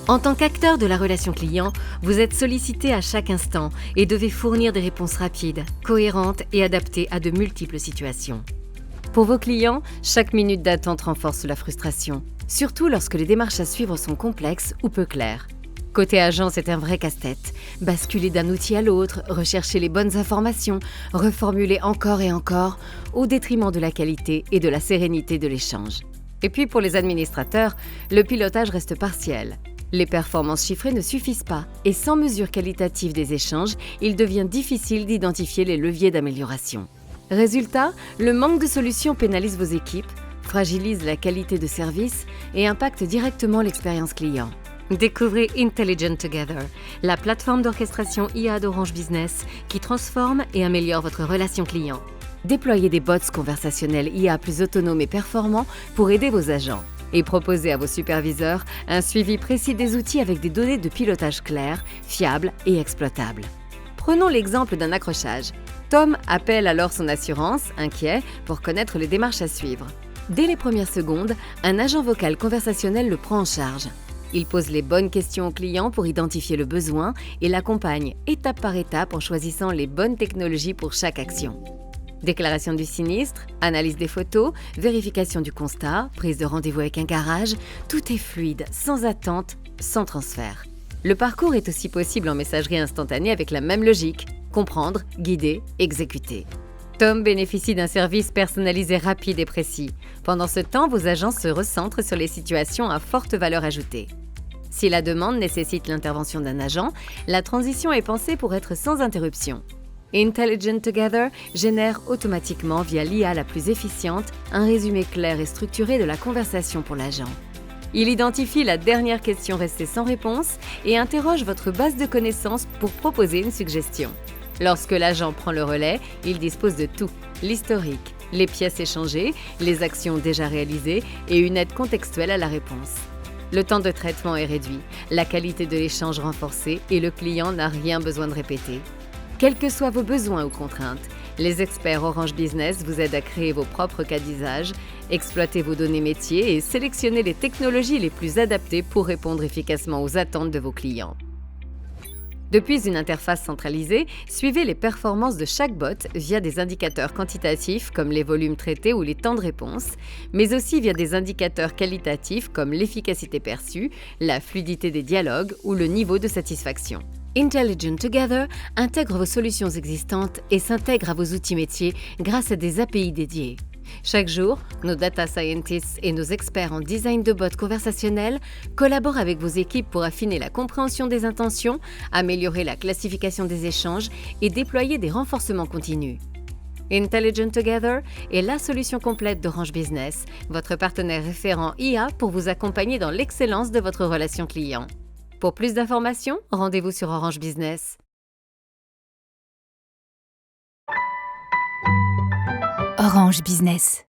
En tant qu'acteur de la relation client, vous êtes sollicité à chaque instant et devez fournir des réponses rapides, cohérentes et adaptées à de multiples situations. Pour vos clients, chaque minute d'attente renforce la frustration, surtout lorsque les démarches à suivre sont complexes ou peu claires. Côté agent, c'est un vrai casse-tête. Basculer d'un outil à l'autre, rechercher les bonnes informations, reformuler encore et encore, au détriment de la qualité et de la sérénité de l'échange. Et puis pour les administrateurs, le pilotage reste partiel. Les performances chiffrées ne suffisent pas, et sans mesure qualitative des échanges, il devient difficile d'identifier les leviers d'amélioration. Résultat, le manque de solutions pénalise vos équipes, fragilise la qualité de service et impacte directement l'expérience client. Découvrez Intelligent Together, la plateforme d'orchestration IA d'Orange Business qui transforme et améliore votre relation client. Déployez des bots conversationnels IA plus autonomes et performants pour aider vos agents. Et proposez à vos superviseurs un suivi précis des outils avec des données de pilotage claires, fiables et exploitables. Prenons l'exemple d'un accrochage. Tom appelle alors son assurance, inquiet, pour connaître les démarches à suivre. Dès les premières secondes, un agent vocal conversationnel le prend en charge. Il pose les bonnes questions au client pour identifier le besoin et l'accompagne étape par étape en choisissant les bonnes technologies pour chaque action. Déclaration du sinistre, analyse des photos, vérification du constat, prise de rendez-vous avec un garage, tout est fluide, sans attente, sans transfert. Le parcours est aussi possible en messagerie instantanée avec la même logique, comprendre, guider, exécuter. Tom bénéficie d'un service personnalisé rapide et précis. Pendant ce temps, vos agents se recentrent sur les situations à forte valeur ajoutée. Si la demande nécessite l'intervention d'un agent, la transition est pensée pour être sans interruption. Intelligent Together génère automatiquement via l'IA la plus efficiente un résumé clair et structuré de la conversation pour l'agent. Il identifie la dernière question restée sans réponse et interroge votre base de connaissances pour proposer une suggestion. Lorsque l'agent prend le relais, il dispose de tout, l'historique, les pièces échangées, les actions déjà réalisées et une aide contextuelle à la réponse. Le temps de traitement est réduit, la qualité de l'échange renforcée et le client n'a rien besoin de répéter. Quels que soient vos besoins ou contraintes, les experts Orange Business vous aident à créer vos propres cas d'usage, exploiter vos données métiers et sélectionner les technologies les plus adaptées pour répondre efficacement aux attentes de vos clients. Depuis une interface centralisée, suivez les performances de chaque bot via des indicateurs quantitatifs comme les volumes traités ou les temps de réponse, mais aussi via des indicateurs qualitatifs comme l'efficacité perçue, la fluidité des dialogues ou le niveau de satisfaction. Intelligent Together intègre vos solutions existantes et s'intègre à vos outils métiers grâce à des API dédiés. Chaque jour, nos data scientists et nos experts en design de bots conversationnels collaborent avec vos équipes pour affiner la compréhension des intentions, améliorer la classification des échanges et déployer des renforcements continus. Intelligent Together est la solution complète d'Orange Business, votre partenaire référent IA pour vous accompagner dans l'excellence de votre relation client. Pour plus d'informations, rendez-vous sur Orange Business. Orange Business.